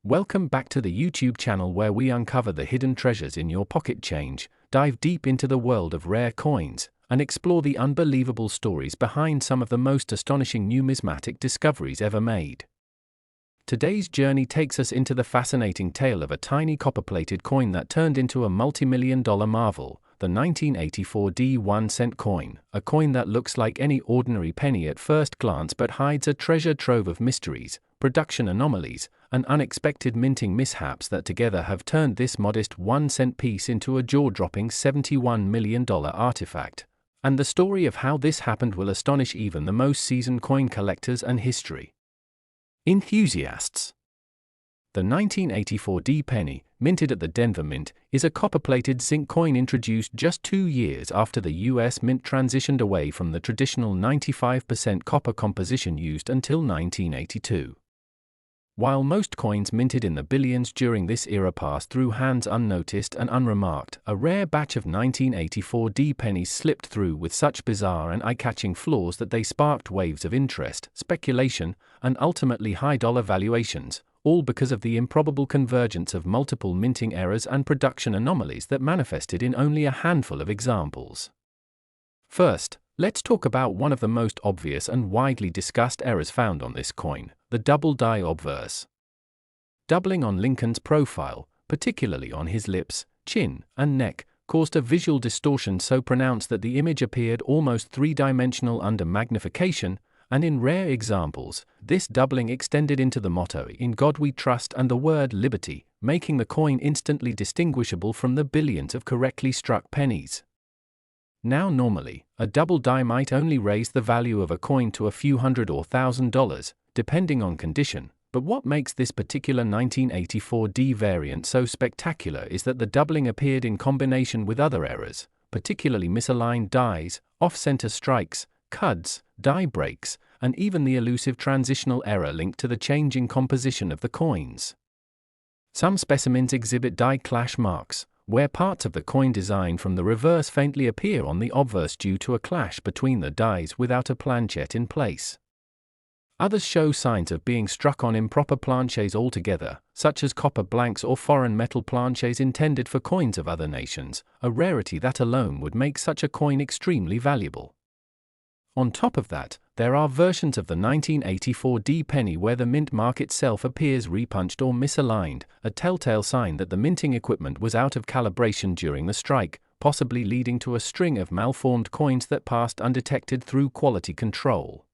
Welcome back to the YouTube channel where we uncover the hidden treasures in your pocket change, dive deep into the world of rare coins, and explore the unbelievable stories behind some of the most astonishing numismatic discoveries ever made. Today's journey takes us into the fascinating tale of a tiny copper-plated coin that turned into a multi-million-dollar marvel, the 1984 1-cent coin, a coin that looks like any ordinary penny at first glance but hides a treasure trove of mysteries, production anomalies, and unexpected minting mishaps that together have turned this modest 1-cent piece into a jaw-dropping $71 million artifact. And the story of how this happened will astonish even the most seasoned coin collectors and history enthusiasts. The 1984 penny, minted at the Denver Mint, is a copper-plated zinc coin introduced just 2 years after the U.S. Mint transitioned away from the traditional 95% copper composition used until 1982. While most coins minted in the billions during this era passed through hands unnoticed and unremarked, a rare batch of 1984 pennies slipped through with such bizarre and eye-catching flaws that they sparked waves of interest, speculation, and ultimately high-dollar valuations, all because of the improbable convergence of multiple minting errors and production anomalies that manifested in only a handful of examples. First, let's talk about one of the most obvious and widely discussed errors found on this coin, the double die obverse. Doubling on Lincoln's profile, particularly on his lips, chin, and neck, caused a visual distortion so pronounced that the image appeared almost three-dimensional under magnification, and in rare examples, this doubling extended into the motto "In God We Trust" and the word "liberty," making the coin instantly distinguishable from the billions of correctly struck pennies. Now normally, a double die might only raise the value of a coin to a few hundred or $1,000, depending on condition, but what makes this particular 1984 variant so spectacular is that the doubling appeared in combination with other errors, particularly misaligned dies, off-center strikes, cuds, die breaks, and even the elusive transitional error linked to the changing composition of the coins. Some specimens exhibit die clash marks, where parts of the coin design from the reverse faintly appear on the obverse due to a clash between the dies without a planchet in place. Others show signs of being struck on improper planchets altogether, such as copper blanks or foreign metal planchets intended for coins of other nations, a rarity that alone would make such a coin extremely valuable. On top of that, there are versions of the 1984 penny where the mint mark itself appears repunched or misaligned, a telltale sign that the minting equipment was out of calibration during the strike, possibly leading to a string of malformed coins that passed undetected through quality control.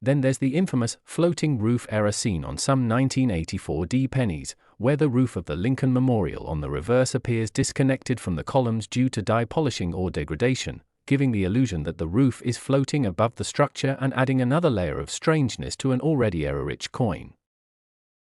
Then there's the infamous floating roof error seen on some 1984 pennies, where the roof of the Lincoln Memorial on the reverse appears disconnected from the columns due to die polishing or degradation, giving the illusion that the roof is floating above the structure and adding another layer of strangeness to an already error-rich coin.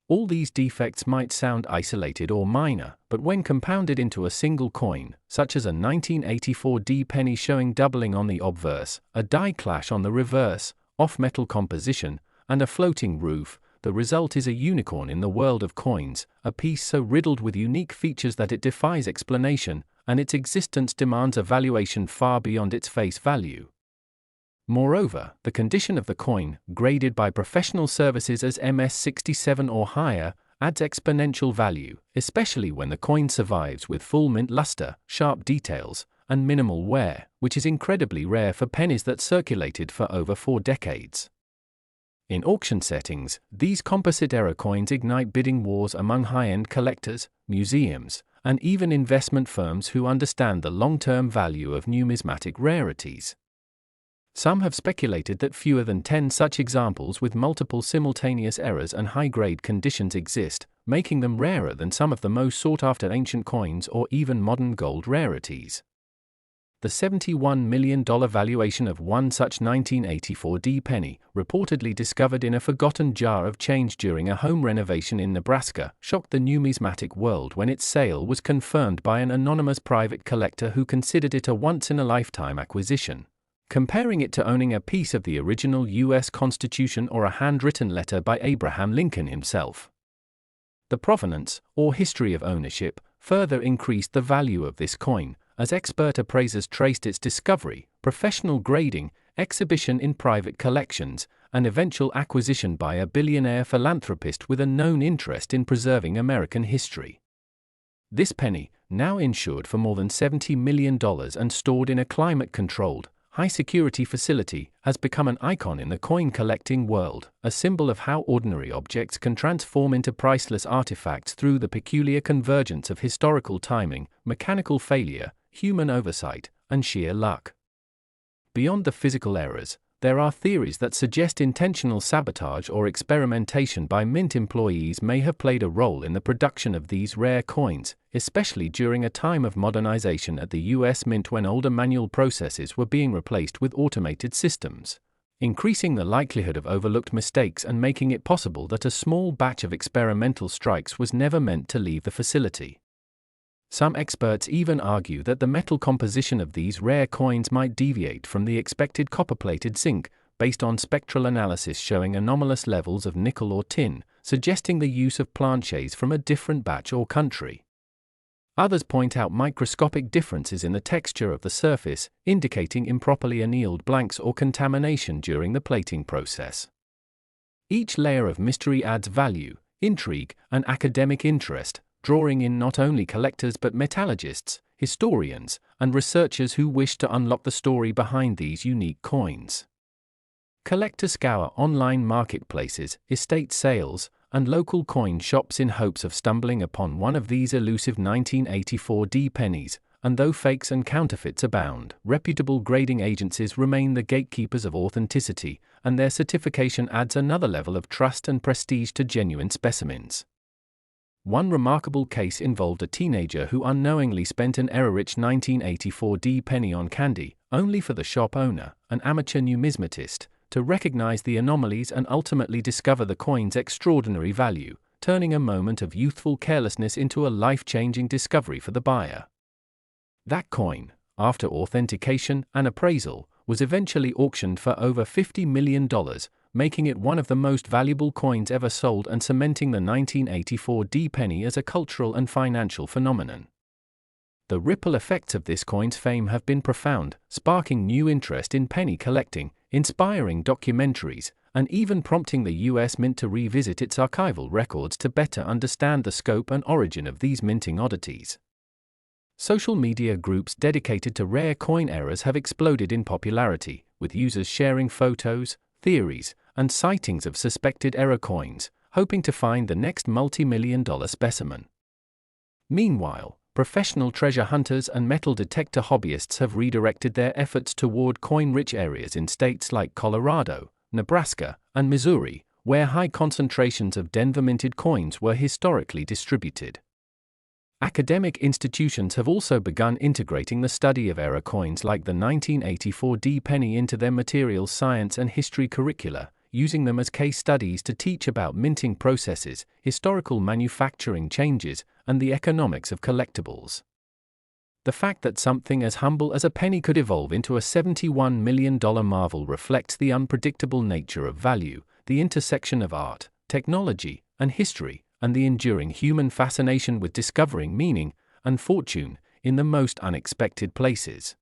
All these defects might sound isolated or minor, but when compounded into a single coin, such as a 1984 penny showing doubling on the obverse, a die clash on the reverse, off-metal composition, and a floating roof, the result is a unicorn in the world of coins, a piece so riddled with unique features that it defies explanation, and its existence demands a valuation far beyond its face value. Moreover, the condition of the coin, graded by professional services as MS67 or higher, adds exponential value, especially when the coin survives with full mint luster, sharp details, and minimal wear, which is incredibly rare for pennies that circulated for over 4 decades. In auction settings, these composite error coins ignite bidding wars among high-end collectors, museums, and even investment firms who understand the long-term value of numismatic rarities. Some have speculated that fewer than 10 such examples with multiple simultaneous errors and high-grade conditions exist, making them rarer than some of the most sought-after ancient coins or even modern gold rarities. The $71 million valuation of one such 1984 penny, reportedly discovered in a forgotten jar of change during a home renovation in Nebraska, shocked the numismatic world when its sale was confirmed by an anonymous private collector who considered it a once-in-a-lifetime acquisition, comparing it to owning a piece of the original U.S. Constitution or a handwritten letter by Abraham Lincoln himself. The provenance, or history of ownership, further increased the value of this coin, as expert appraisers traced its discovery, professional grading, exhibition in private collections, an eventual acquisition by a billionaire philanthropist with a known interest in preserving American history. This penny, now insured for more than $70 million and stored in a climate-controlled, high-security facility, has become an icon in the coin-collecting world, a symbol of how ordinary objects can transform into priceless artifacts through the peculiar convergence of historical timing, mechanical failure, human oversight, and sheer luck. Beyond the physical errors, there are theories that suggest intentional sabotage or experimentation by Mint employees may have played a role in the production of these rare coins, especially during a time of modernization at the U.S. Mint when older manual processes were being replaced with automated systems, increasing the likelihood of overlooked mistakes and making it possible that a small batch of experimental strikes was never meant to leave the facility. Some experts even argue that the metal composition of these rare coins might deviate from the expected copper-plated zinc, based on spectral analysis showing anomalous levels of nickel or tin, suggesting the use of planchets from a different batch or country. Others point out microscopic differences in the texture of the surface, indicating improperly annealed blanks or contamination during the plating process. Each layer of mystery adds value, intrigue, and academic interest, drawing in not only collectors but metallurgists, historians, and researchers who wish to unlock the story behind these unique coins. Collectors scour online marketplaces, estate sales, and local coin shops in hopes of stumbling upon one of these elusive 1984 D pennies, and though fakes and counterfeits abound, reputable grading agencies remain the gatekeepers of authenticity, and their certification adds another level of trust and prestige to genuine specimens. One remarkable case involved a teenager who unknowingly spent an error-rich 1984 D penny on candy, only for the shop owner, an amateur numismatist, to recognize the anomalies and ultimately discover the coin's extraordinary value, turning a moment of youthful carelessness into a life-changing discovery for the buyer. That coin, after authentication and appraisal, was eventually auctioned for over $50 million, making it one of the most valuable coins ever sold and cementing the 1984 D penny as a cultural and financial phenomenon. The ripple effects of this coin's fame have been profound, sparking new interest in penny collecting, inspiring documentaries, and even prompting the U.S. Mint to revisit its archival records to better understand the scope and origin of these minting oddities. Social media groups dedicated to rare coin errors have exploded in popularity, with users sharing photos, theories, and sightings of suspected error coins, hoping to find the next multi-million-dollar specimen. Meanwhile, professional treasure hunters and metal detector hobbyists have redirected their efforts toward coin-rich areas in states like Colorado, Nebraska, and Missouri, where high concentrations of Denver-minted coins were historically distributed. Academic institutions have also begun integrating the study of error coins like the 1984 D penny into their materials science and history curricula, using them as case studies to teach about minting processes, historical manufacturing changes, and the economics of collectibles. The fact that something as humble as a penny could evolve into a $71 million marvel reflects the unpredictable nature of value, the intersection of art, technology, and history, and the enduring human fascination with discovering meaning and fortune in the most unexpected places.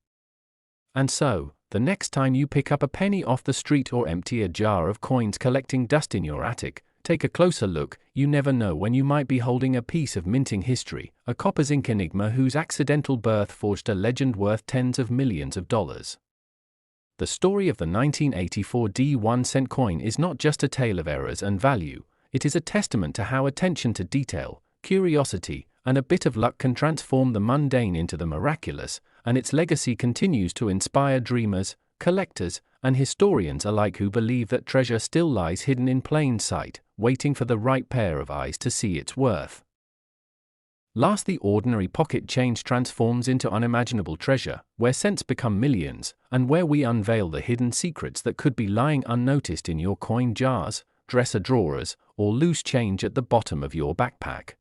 And so, the next time you pick up a penny off the street or empty a jar of coins collecting dust in your attic, take a closer look. You never know when you might be holding a piece of minting history, a copper zinc enigma whose accidental birth forged a legend worth tens of millions of dollars. The story of the 1984 D 1-cent coin is not just a tale of errors and value, it is a testament to how attention to detail, curiosity, and a bit of luck can transform the mundane into the miraculous, and its legacy continues to inspire dreamers, collectors, and historians alike who believe that treasure still lies hidden in plain sight, waiting for the right pair of eyes to see its worth. Last, the ordinary pocket change transforms into unimaginable treasure, where cents become millions, and where we unveil the hidden secrets that could be lying unnoticed in your coin jars, dresser drawers, or loose change at the bottom of your backpack.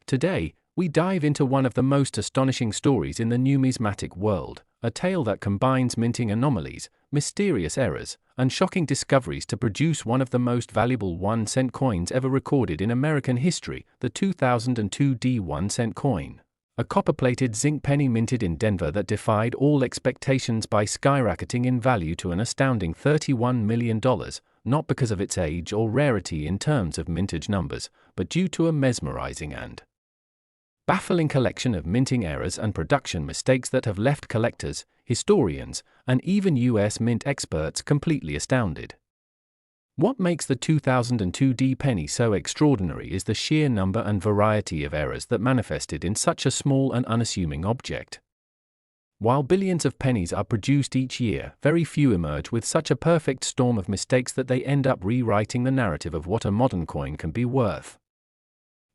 Today, we dive into one of the most astonishing stories in the numismatic world, a tale that combines minting anomalies, mysterious errors, and shocking discoveries to produce one of the most valuable 1-cent coins ever recorded in American history, the 2002 D 1-cent coin. A copper-plated zinc penny minted in Denver that defied all expectations by skyrocketing in value to an astounding $31 million, not because of its age or rarity in terms of mintage numbers, but due to a mesmerizing and baffling collection of minting errors and production mistakes that have left collectors, historians, and even US mint experts completely astounded. What makes the 2002 D penny so extraordinary is the sheer number and variety of errors that manifested in such a small and unassuming object. While billions of pennies are produced each year, very few emerge with such a perfect storm of mistakes that they end up rewriting the narrative of what a modern coin can be worth.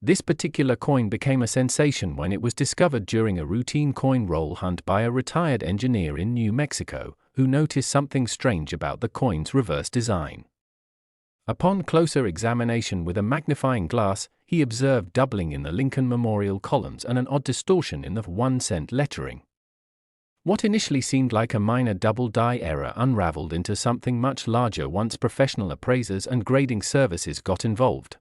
This particular coin became a sensation when it was discovered during a routine coin roll hunt by a retired engineer in New Mexico, who noticed something strange about the coin's reverse design. Upon closer examination with a magnifying glass, he observed doubling in the Lincoln Memorial columns and an odd distortion in the 1-cent lettering. What initially seemed like a minor double die error unraveled into something much larger once professional appraisers and grading services got involved.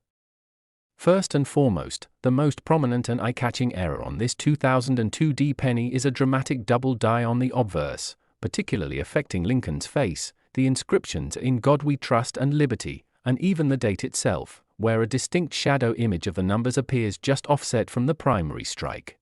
First and foremost, the most prominent and eye-catching error on this 2002 D penny is a dramatic double die on the obverse, particularly affecting Lincoln's face, the inscriptions "In God We Trust" and "Liberty," and even the date itself, where a distinct shadow image of the numbers appears just offset from the primary strike.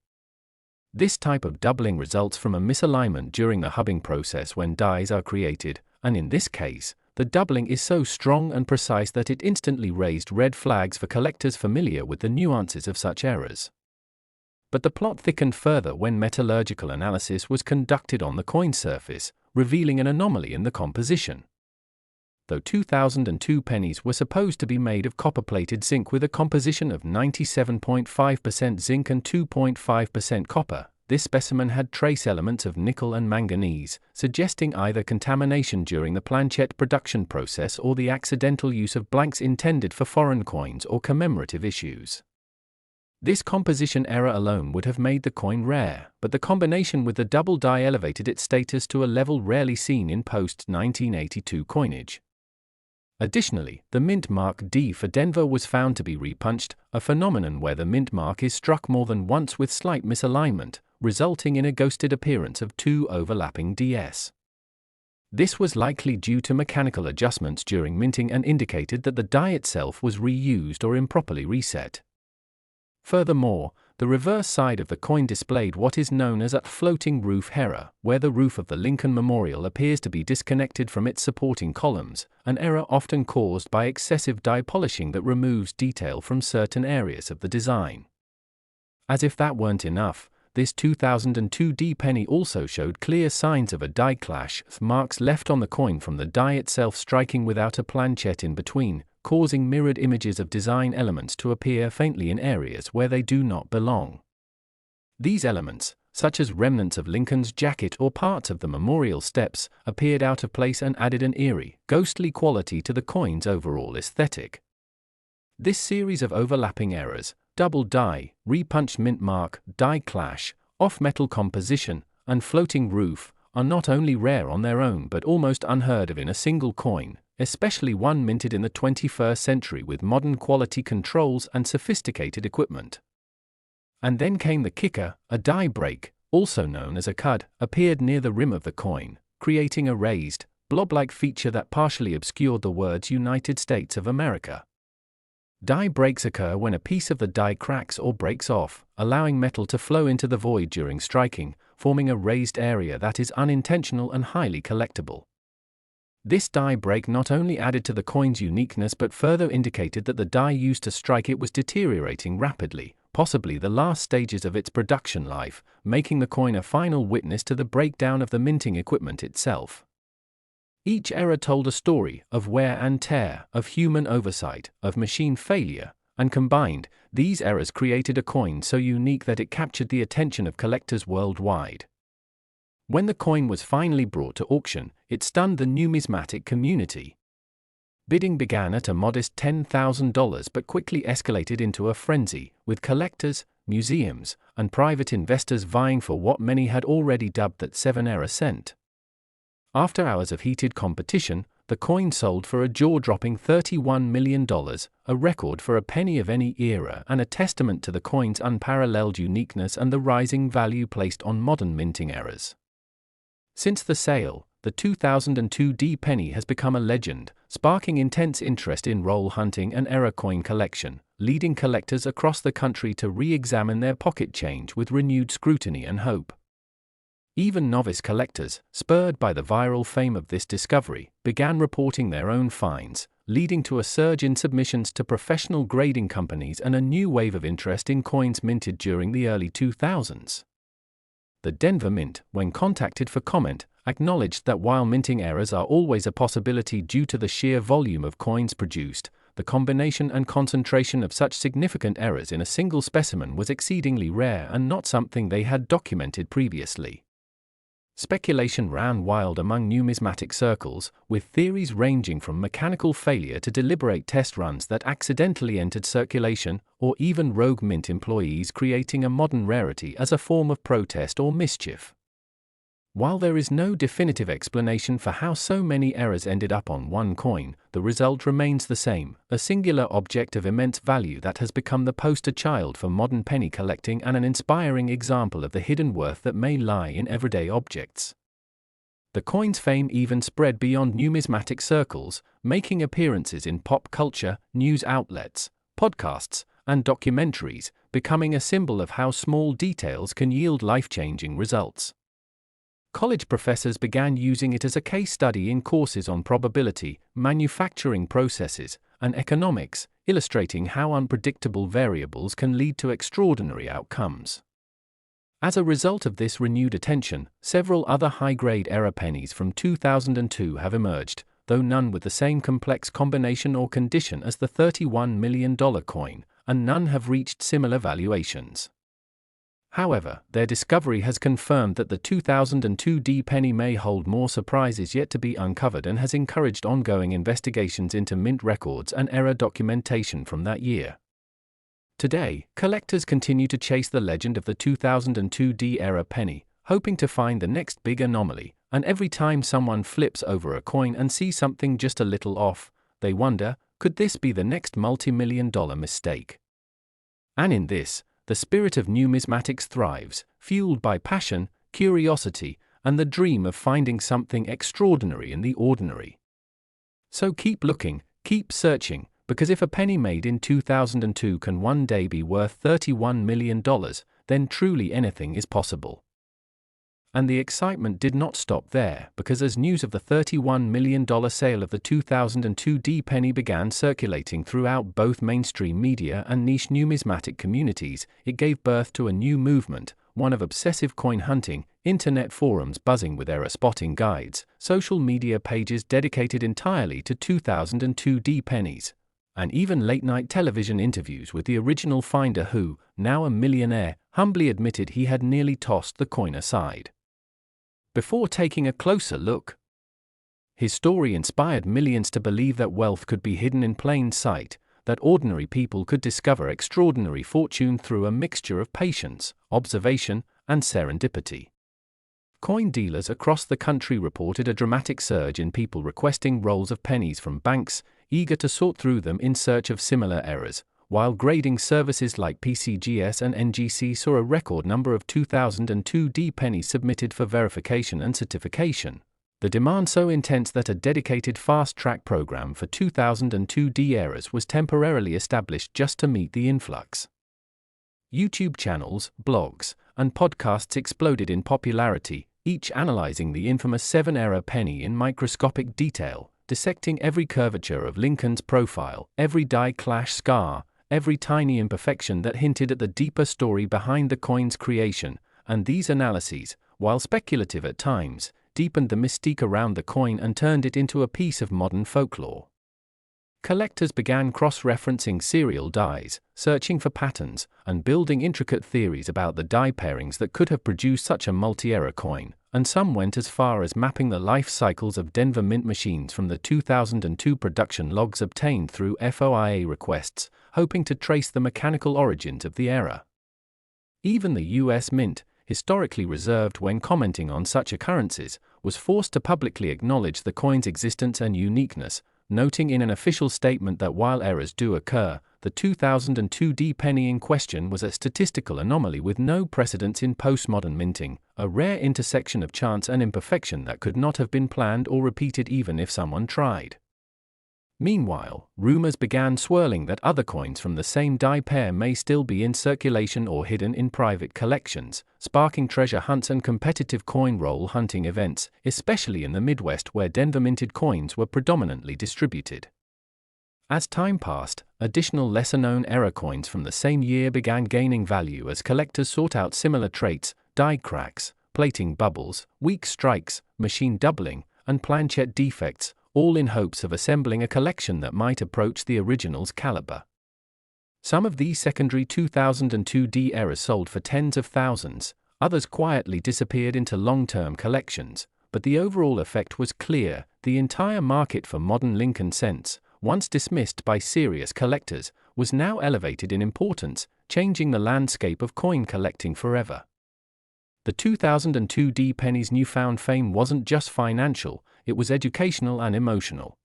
This type of doubling results from a misalignment during the hubbing process when dies are created, and in this case, the doubling is so strong and precise that it instantly raised red flags for collectors familiar with the nuances of such errors. But the plot thickened further when metallurgical analysis was conducted on the coin surface, revealing an anomaly in the composition. Though 2002 pennies were supposed to be made of copper-plated zinc with a composition of 97.5% zinc and 2.5% copper, this specimen had trace elements of nickel and manganese, suggesting either contamination during the planchet production process or the accidental use of blanks intended for foreign coins or commemorative issues. This composition error alone would have made the coin rare, but the combination with the double die elevated its status to a level rarely seen in post-1982 coinage. Additionally, the mint mark D for Denver was found to be repunched, a phenomenon where the mint mark is struck more than once with slight misalignment, resulting in a ghosted appearance of two overlapping DS. This was likely due to mechanical adjustments during minting and indicated that the die itself was reused or improperly reset. Furthermore, the reverse side of the coin displayed what is known as a floating roof error, where the roof of the Lincoln Memorial appears to be disconnected from its supporting columns, an error often caused by excessive die polishing that removes detail from certain areas of the design. As if that weren't enough, this 2002 D penny also showed clear signs of a die clash, marks left on the coin from the die itself striking without a planchet in between, causing mirrored images of design elements to appear faintly in areas where they do not belong. These elements, such as remnants of Lincoln's jacket or parts of the memorial steps, appeared out of place and added an eerie, ghostly quality to the coin's overall aesthetic. This series of overlapping errors, double die, repunched mint mark, die clash, off-metal composition, and floating roof, are not only rare on their own but almost unheard of in a single coin, especially one minted in the 21st century with modern quality controls and sophisticated equipment. And then came the kicker: a die break, also known as a cud, appeared near the rim of the coin, creating a raised, blob-like feature that partially obscured the words United States of America. Die breaks occur when a piece of the die cracks or breaks off, allowing metal to flow into the void during striking, forming a raised area that is unintentional and highly collectible. This die break not only added to the coin's uniqueness but further indicated that the die used to strike it was deteriorating rapidly, possibly the last stages of its production life, making the coin a final witness to the breakdown of the minting equipment itself. Each error told a story of wear and tear, of human oversight, of machine failure, and combined, these errors created a coin so unique that it captured the attention of collectors worldwide. When the coin was finally brought to auction, it stunned the numismatic community. Bidding began at a modest $10,000 but quickly escalated into a frenzy, with collectors, museums, and private investors vying for what many had already dubbed that 7-era cent. After hours of heated competition, the coin sold for a jaw-dropping $31 million, a record for a penny of any era and a testament to the coin's unparalleled uniqueness and the rising value placed on modern minting errors. Since the sale, the 2002 D penny has become a legend, sparking intense interest in roll hunting and error coin collection, leading collectors across the country to re-examine their pocket change with renewed scrutiny and hope. Even novice collectors, spurred by the viral fame of this discovery, began reporting their own finds, leading to a surge in submissions to professional grading companies and a new wave of interest in coins minted during the early 2000s. The Denver Mint, when contacted for comment, acknowledged that while minting errors are always a possibility due to the sheer volume of coins produced, the combination and concentration of such significant errors in a single specimen was exceedingly rare and not something they had documented previously. Speculation ran wild among numismatic circles, with theories ranging from mechanical failure to deliberate test runs that accidentally entered circulation, or even rogue mint employees creating a modern rarity as a form of protest or mischief. While there is no definitive explanation for how so many errors ended up on one coin, the result remains the same, a singular object of immense value that has become the poster child for modern penny collecting and an inspiring example of the hidden worth that may lie in everyday objects. The coin's fame even spread beyond numismatic circles, making appearances in pop culture, news outlets, podcasts, and documentaries, becoming a symbol of how small details can yield life-changing results. College professors began using it as a case study in courses on probability, manufacturing processes, and economics, illustrating how unpredictable variables can lead to extraordinary outcomes. As a result of this renewed attention, several other high-grade error pennies from 2002 have emerged, though none with the same complex combination or condition as the $31 million coin, and none have reached similar valuations. However, their discovery has confirmed that the 2002 D penny may hold more surprises yet to be uncovered and has encouraged ongoing investigations into mint records and error documentation from that year. Today, collectors continue to chase the legend of the 2002 D error penny, hoping to find the next big anomaly, and every time someone flips over a coin and sees something just a little off, they wonder, could this be the next multi-million-dollar mistake? And in this, the spirit of numismatics thrives, fueled by passion, curiosity, and the dream of finding something extraordinary in the ordinary. So keep looking, keep searching, because if a penny made in 2002 can one day be worth $31 million, then truly anything is possible. And the excitement did not stop there, because as news of the $31 million sale of the 2002 D penny began circulating throughout both mainstream media and niche numismatic communities, it gave birth to a new movement, one of obsessive coin hunting, internet forums buzzing with error-spotting guides, social media pages dedicated entirely to 2002 D pennies, and even late-night television interviews with the original finder who, now a millionaire, humbly admitted he had nearly tossed the coin aside before taking a closer look. His story inspired millions to believe that wealth could be hidden in plain sight, that ordinary people could discover extraordinary fortune through a mixture of patience, observation, and serendipity. Coin dealers across the country reported a dramatic surge in people requesting rolls of pennies from banks, eager to sort through them in search of similar errors, while grading services like PCGS and NGC saw a record number of 2002 D pennies submitted for verification and certification. The demand so intense that a dedicated fast-track program for 2002 D errors was temporarily established just to meet the influx. YouTube channels, blogs, and podcasts exploded in popularity, each analyzing the infamous 7-error penny in microscopic detail, dissecting every curvature of Lincoln's profile, every die clash scar, every tiny imperfection that hinted at the deeper story behind the coin's creation, and these analyses, while speculative at times, deepened the mystique around the coin and turned it into a piece of modern folklore. Collectors began cross-referencing serial dies, searching for patterns, and building intricate theories about the die pairings that could have produced such a multi-error coin, and some went as far as mapping the life cycles of Denver Mint machines from the 2002 production logs obtained through FOIA requests, hoping to trace the mechanical origins of the error. Even the U.S. Mint, historically reserved when commenting on such occurrences, was forced to publicly acknowledge the coin's existence and uniqueness, noting in an official statement that while errors do occur, the 2002 D penny in question was a statistical anomaly with no precedents in postmodern minting, a rare intersection of chance and imperfection that could not have been planned or repeated even if someone tried. Meanwhile, rumors began swirling that other coins from the same die pair may still be in circulation or hidden in private collections, sparking treasure hunts and competitive coin roll hunting events, especially in the Midwest where Denver-minted coins were predominantly distributed. As time passed, additional lesser-known error coins from the same year began gaining value as collectors sought out similar traits: die cracks, plating bubbles, weak strikes, machine doubling, and planchet defects, all in hopes of assembling a collection that might approach the original's caliber. Some of these secondary 2002 D errors sold for tens of thousands, others quietly disappeared into long-term collections, but the overall effect was clear: the entire market for modern Lincoln cents, once dismissed by serious collectors, was now elevated in importance, changing the landscape of coin collecting forever. The 2002 D penny's newfound fame wasn't just financial, it was educational and emotional.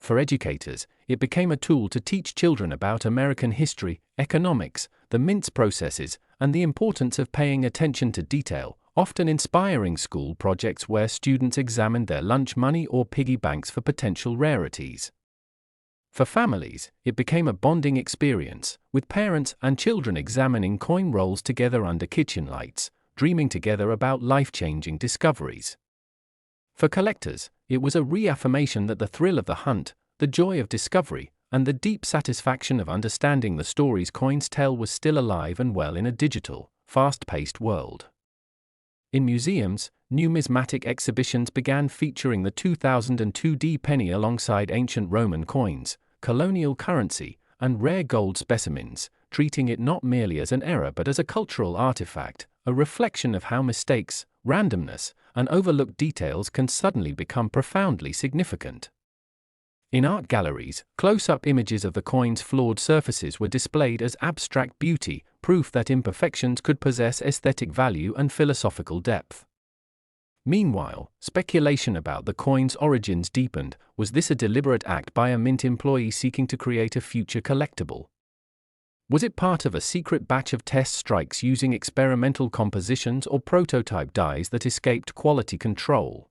For educators, it became a tool to teach children about American history, economics, the mint's processes, and the importance of paying attention to detail, often inspiring school projects where students examined their lunch money or piggy banks for potential rarities. For families, it became a bonding experience, with parents and children examining coin rolls together under kitchen lights, dreaming together about life-changing discoveries. For collectors, it was a reaffirmation that the thrill of the hunt, the joy of discovery, and the deep satisfaction of understanding the stories coins tell was still alive and well in a digital, fast-paced world. In museums, numismatic exhibitions began featuring the 2002 D penny alongside ancient Roman coins, colonial currency, and rare gold specimens, treating it not merely as an error but as a cultural artifact, a reflection of how mistakes, randomness, and overlooked details can suddenly become profoundly significant. In art galleries, close-up images of the coin's flawed surfaces were displayed as abstract beauty, proof that imperfections could possess aesthetic value and philosophical depth. Meanwhile, speculation about the coin's origins deepened. Was this a deliberate act by a mint employee seeking to create a future collectible? Was it part of a secret batch of test strikes using experimental compositions or prototype dies that escaped quality control?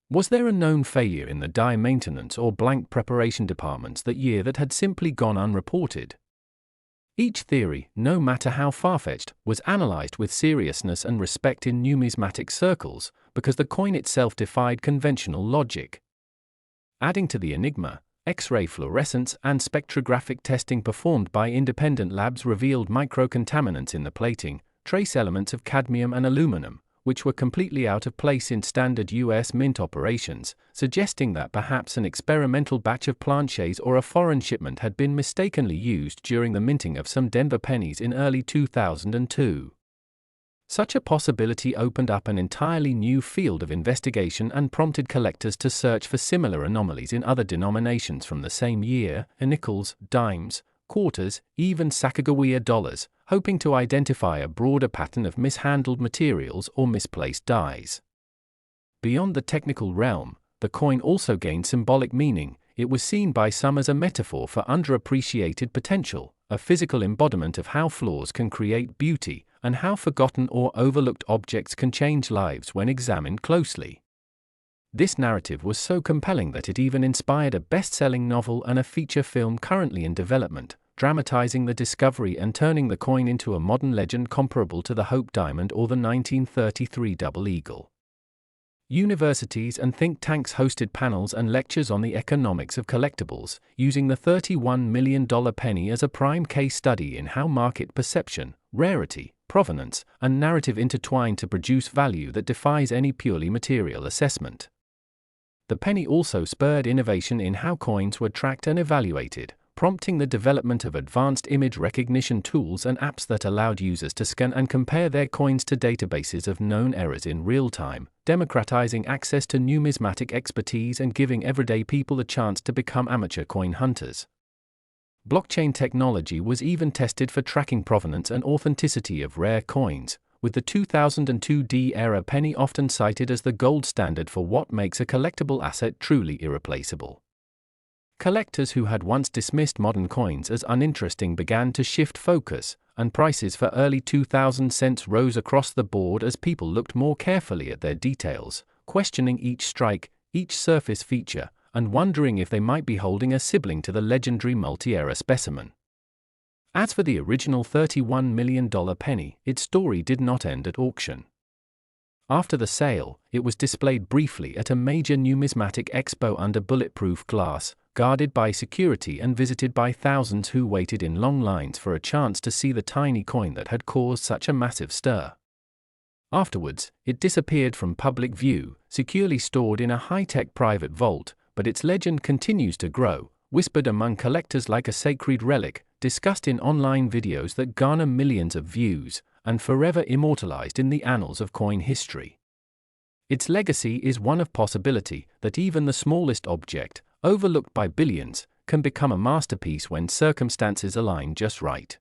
Was there a known failure in the die maintenance or blank preparation departments that year that had simply gone unreported? Each theory, no matter how far-fetched, was analyzed with seriousness and respect in numismatic circles, because the coin itself defied conventional logic. Adding to the enigma, X-ray fluorescence and spectrographic testing performed by independent labs revealed microcontaminants in the plating, trace elements of cadmium and aluminum, which were completely out of place in standard U.S. mint operations, suggesting that perhaps an experimental batch of planchets or a foreign shipment had been mistakenly used during the minting of some Denver pennies in early 2002. Such a possibility opened up an entirely new field of investigation and prompted collectors to search for similar anomalies in other denominations from the same year: nickels, dimes, quarters, even Sacagawea dollars, hoping to identify a broader pattern of mishandled materials or misplaced dies. Beyond the technical realm, the coin also gained symbolic meaning. It was seen by some as a metaphor for underappreciated potential, a physical embodiment of how flaws can create beauty, and how forgotten or overlooked objects can change lives when examined closely. This narrative was so compelling that it even inspired a best-selling novel and a feature film currently in development, dramatizing the discovery and turning the coin into a modern legend comparable to the Hope Diamond or the 1933 Double Eagle. Universities and think tanks hosted panels and lectures on the economics of collectibles, using the $31 million penny as a prime case study in how market perception, rarity, provenance, and narrative intertwine to produce value that defies any purely material assessment. The penny also spurred innovation in how coins were tracked and evaluated, prompting the development of advanced image recognition tools and apps that allowed users to scan and compare their coins to databases of known errors in real time, democratizing access to numismatic expertise and giving everyday people a chance to become amateur coin hunters. Blockchain technology was even tested for tracking provenance and authenticity of rare coins, with the 2002 D-era penny often cited as the gold standard for what makes a collectible asset truly irreplaceable. Collectors who had once dismissed modern coins as uninteresting began to shift focus, and prices for early 2000 cents rose across the board as people looked more carefully at their details, questioning each strike, each surface feature, and wondering if they might be holding a sibling to the legendary multi-era specimen. As for the original $31 million penny, its story did not end at auction. After the sale, it was displayed briefly at a major numismatic expo under bulletproof glass, guarded by security and visited by thousands who waited in long lines for a chance to see the tiny coin that had caused such a massive stir. Afterwards, it disappeared from public view, securely stored in a high-tech private vault, but its legend continues to grow, whispered among collectors like a sacred relic, discussed in online videos that garner millions of views, and forever immortalized in the annals of coin history. Its legacy is one of possibility, that even the smallest object, overlooked by billions, can become a masterpiece when circumstances align just right.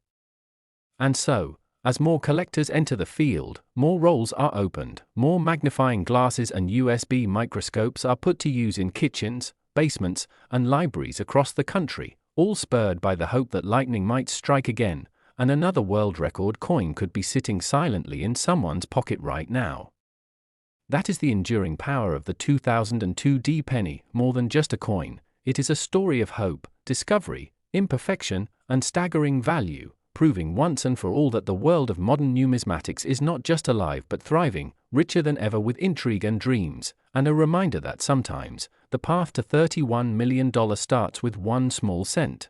And so, as more collectors enter the field, more roles are opened, more magnifying glasses and USB microscopes are put to use in kitchens, basements, and libraries across the country, all spurred by the hope that lightning might strike again, and another world record coin could be sitting silently in someone's pocket right now. That is the enduring power of the 2002 D penny. More than just a coin, it is a story of hope, discovery, imperfection, and staggering value, proving once and for all that the world of modern numismatics is not just alive but thriving, richer than ever with intrigue and dreams, and a reminder that sometimes, the path to $31 million starts with one small cent.